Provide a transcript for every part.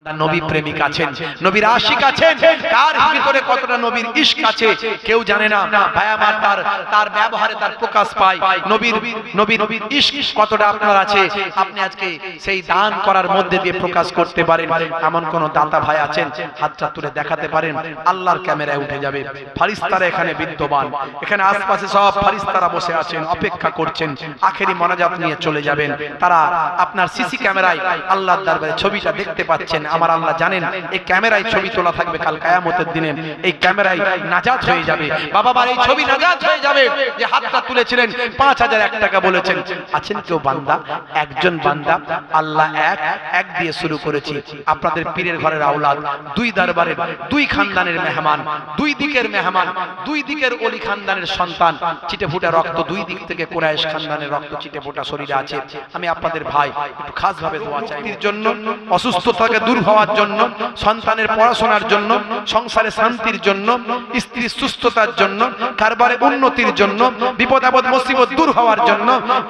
নবী প্রেমিক আছেন, নবীর আশিক আছেন, কার ভিতরে কতটা নবীর ইশক আছে কেউ জানে না। ভাই আমার, তার ব্যবহারে তার প্রকাশ পায় নবীর ইশক কতটা আপনার আছে। আপনি আজকে সেই দান করার মধ্যে দিয়ে প্রকাশ করতে পারেন। এমন কোন দাতা ভাই আছেন, হাতটা তুলে দেখাতে পারেন? আল্লাহর ক্যামেরায় উঠে যাবে। ফারিস্তারা এখানে বিদ্যমান, এখানে আশপাশে সব ফারিস্তারা বসে আছেন, অপেক্ষা করছেন, আখেরি মোনাজাত নিয়ে চলে যাবেন। তারা আপনার সিসি ক্যামেরায় আল্লাহর দরবারে ছবিটা দেখতে পাচ্ছেন। আমার আল্লাহ জানেন এই ক্যামেরায় ছবি তোলা থাকবে কাল কিয়ামতের দিনে, এই ক্যামেরায় নাজাত হয়ে যাবে। বাবা মার এই ছবি নাজাত হয়ে যাবে। যে হাতটা তুলেছিলেন 5001 টাকা বলেছেন, আছেন কেউ বান্দা? একজন বান্দা। আল্লাহ এক দিয়ে শুরু করেছি। আপনাদের পীরের ঘরের আওলাদ, দুই দরবারের দুই খানদানের মেহমান, দুই দিকের মেহমান, দুই দিকের ওলি খানদানের সন্তান, চিটে ফুটা রক্ত দুই দিক থেকে কুরাইশ খানদানের রক্ত চিটে ফুটা শরীরে আছে। আমি আপনাদের ভাই একটু খাস ভাবে দোয়া চাই এর জন্য, অসুস্থতাকে দূর হওয়ার জন্য, সন্তানের পড়াশোনার জন্য, সংসারে শান্তির জন্য, স্ত্রীর সুস্থতার জন্য, কারবারে উন্নতির জন্য, বিপদ আপদ মুসিবত দূর হওয়ার জন্য।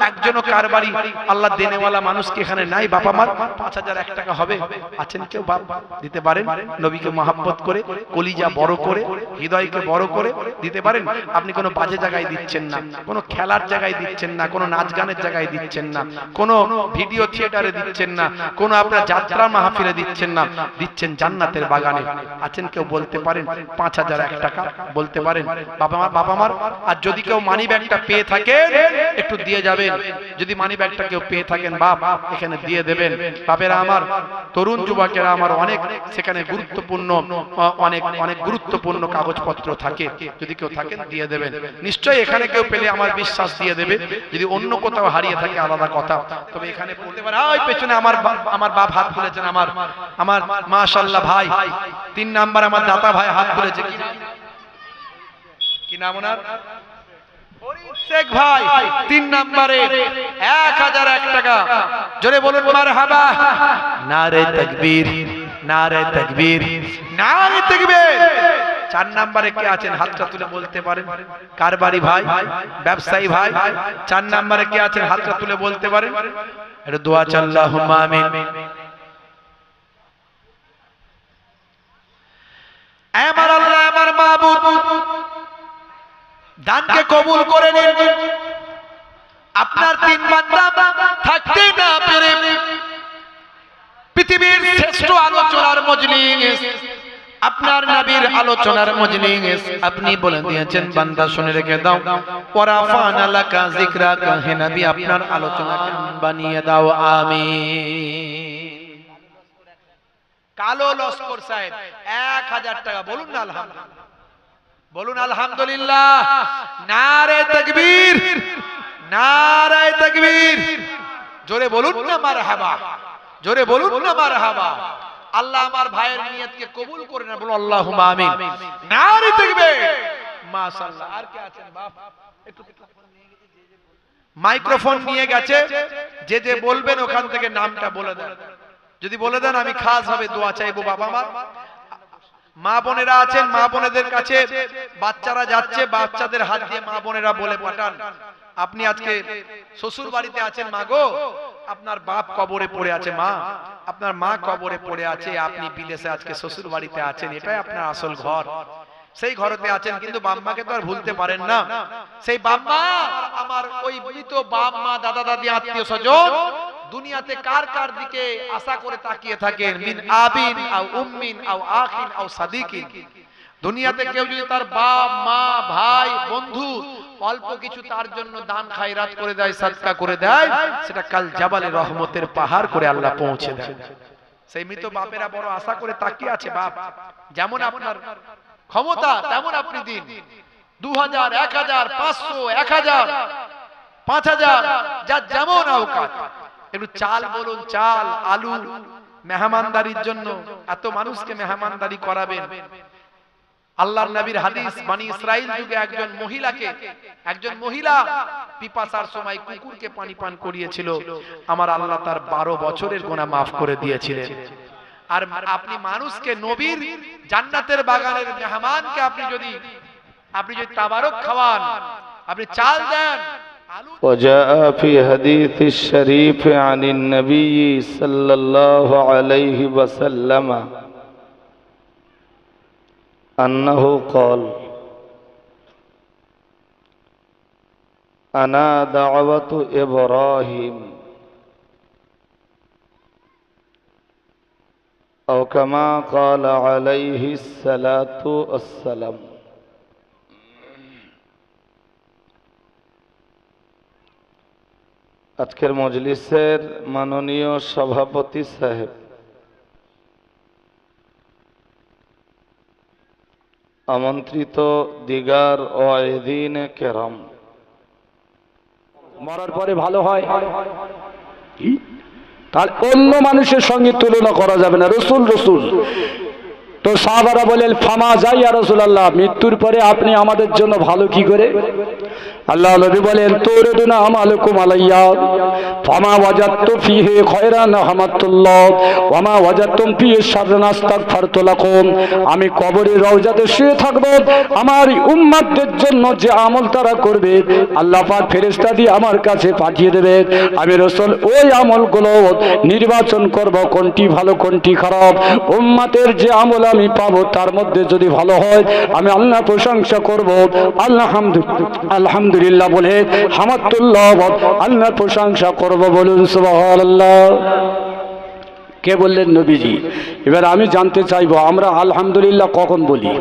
একজনও কারবারি আল্লাহ দেনেওয়ালা মানুষ কি এখানে নাই? বাবা মার 5001 টাকা হবে? আছেন কেউ? বাপ দিতে পারেন? নবীকে মহব্বত করে, কলিজা বড় করে, হৃদয়কে বড় করে দিতে পারেন? আপনি কোনো বাজে জায়গায় দিচ্ছেন না, কোনো খেলার জায়গায় দিচ্ছেন না, কোনো নাচ গানের জায়গায় দিচ্ছেন না, কোনো ভিডিও থিয়েটারে দিচ্ছেন না, কোনো আপনার যাত্রা মাহফিলে দিচ্ছেন না, দিচ্ছেন জান্নাতের বাগানে। আছেন কেউ? বলতে পারেন 5001 টাকা বলতে পারেন? বাবা মার। আর যদি কেউ মানি ব্যাগটা পেয়ে থাকেন একটু দিয়ে যাবেন। যদি মানি ব্যাগটা কেউ পেয়ে থাকেন বাপ এখানে দিয়ে দেবেন। বাপেরা আমার, তরুণ যুবকেরা আমার, অনেক সেখানে গুরুত্বপূর্ণ অনেক গুরুত্বপূর্ণ কাগজপত্র থাকে। যদি কেউ থাকেন দিয়ে দেবেন। নিশ্চয়ই এখানে কেউ পেলে আমার বিশ্বাস দিয়ে দেবে। যদি অন্য কোথাও হারিয়ে থাকে আলাদা কথা, তবে এখানে বলতে পারে। ওই পেছনে আমার বাপ হাত তুলেছেন, আমার মাশাআল্লাহ ভাই 3 নাম্বার আমার দাতা ভাই হাত তুলেছে। কি নাম ওনার? শেখ ভাই 3 নম্বরে 1001 টাকা। জোরে বলুন মারহাবা। নারে তাকবীর, নারে তাকবীর, নারে তাকবীর। 4 নম্বরে কে আছেন? হাতটা তুলে বলতে পারেন? কারবারি ভাই, ব্যবসায়ী ভাই, 4 নম্বরে কে আছেন? হাতটা তুলে বলতে পারেন? একটু দোয়া আল্লাহুম্মা আমিন। আমার আল্লাহ, আমার মাবুদ, দানকে কবুল করে নিন। আপনার 3 বান্দা থাকতে না পেরে পৃথিবীর শ্রেষ্ঠ আলোচনার মজলিস, আপনার নবীর আলোচনার মজলিস আপনি বলে দিয়েছেন, বান্দা শুনে রেখে দাও। ওয়ারাফানা লাকা যিকরাকা, হে নবী আপনার আলোচনাকে বানিয়ে দাও। আমিন। কালো লস্কর সাহেব 1000 টাকা। বলুন না আলহামদুলিল্লাহ, বলুন আলহামদুলিল্লাহ। নারে তাকবীর, নারে তাকবীর। জোরে বলুন না মারহাবা, জোরে বলুন না মারহাবা। আল্লাহ আমার ভাইয়ের নিয়তকে কবুল করে না, বলুন আল্লাহুম্মা আমিন। নারে তাকবীর। মাশাআল্লাহ। আর কে আছেন বাপ? একটু মাইক্রোফোন নিয়ে গেছে, যে বলবেন ওখান থেকে নামটা বলে দেন। যদি বলে দেন আমি খাস ভাবে দোয়া চাইবো। বাবা মা, মা বোনেরা আছেন, মা বোনেদের কাছে বাচ্চারা যাচ্ছে, বাচ্চাদের হাত দিয়ে মা বোনেরা বলে পাঠান। আপনি আজকে শ্বশুর বাড়িতে আছেন, মা গো আপনার বাপ কবরে পড়ে আছে, মা আপনার মা কবরে পড়ে আছে, আপনি বিদেশে আজকে শ্বশুর বাড়িতে আছেন, এটাই আপনার আসল ঘর। সেই ঘরেতে আছেন, কিন্তু বাম্মাকে তো আর ভুলতে পারেন না। সেই বাম্মা, আমার ওই মৃত বাম্মা, দাদা দাদি, আত্মীয় স্বজন দুনিয়াতে কার কার দিকে আশা করে তাকিয়ে থাকেন? মিন আবিন আও উম্মিন আও আখিন আও সাদিকিন। দুনিয়াতে কেউ যদি তার বাপ মা ভাই বন্ধু অল্প কিছু তার জন্য দান খায়রাত করে দেয়, সাদকা করে দেয়, সেটা কাল জাবালে রহমতের পাহাড় করে আল্লাহ পৌঁছে দেয়। সেই মৃত বাপেরা বড় আশা করে তাকিয়ে আছে। বাপ যেমন আপনার ক্ষমতা তেমন আপনি দিন। 2000, 1000, 500, 1000, 5000, যা যেমন আওকাত। একটু চাল বলুন, চাল আলু মেহমানদারির জন্য। এত মানুষকে মেহমানদারি করাবেন। আল্লাহর নবীর হাদিস, বনি ইসরাইল যুগে একজন মহিলা পিপাসার সময় কুকুরকে পানি পান করিয়েছিল। আমার আল্লাহ তার 12 বছরের গুনাহ maaf করে দিয়েছিলেন। আর আপনি মানুষকে, নবীর জান্নাতের বাগানের মেহমানকে আপনি যদি তাবারক খাওয়ান, আপনি চাল দেন, وجاء في حديث الشريف عن النبي صلى الله عليه وسلم أنه قال أنا دعوة إبراهيم أو كما قال عليه الصلاة والسلام। আজকের মজলিসের মাননীয় সভাপতি সাহেব, আমন্ত্রিত দিগার ওয়াইদিন কেরাম, মরার পরে ভালো হয় তার অন্য মানুষের সঙ্গে তুলনা করা যাবে না। রসুল রসুল তো সাহাবারা বলেন ফামা যাই ইয়া রাসূলুল্লাহ, মৃত্যুর পরে আপনি আমাদের জন্য ভালো কি করে? আল্লাহ নবী বলেন তুরদুনা আমালুকুম আলাইয়া ফামা ওয়াজাদতু ফিহি খায়রান হামাতুল্লাহ ওয়া মা ওয়াজাদতুম ফিহি শাররান আস্তাগফারতু লাকুম। আমি কবরের রওজাতে শুয়ে থাকব, আমার উম্মতদের জন্য যে আমল তারা করবে আল্লাহ পাক ফেরেশতা দিয়ে আমার কাছে পাঠিয়ে দেবে। আমি রাসূল ওই আমলগুলো নির্বাচন করব কোনটি ভালো কোনটি খারাপ। উম্মতের যে আমল আমি পাবো তার মধ্যে যদি ভালো হয় আমি আল্লাহ প্রশংসা করব, আলহামদুলিল্লাহ বলে হামাদুল্লাহ আল্লাহ প্রশংসা করব। বলুন সুবহানাল্লাহ। কে বললেন? নবীজি। এবার আমি জানতে চাইবো আমরা আলহামদুলিল্লাহ কখন বলি?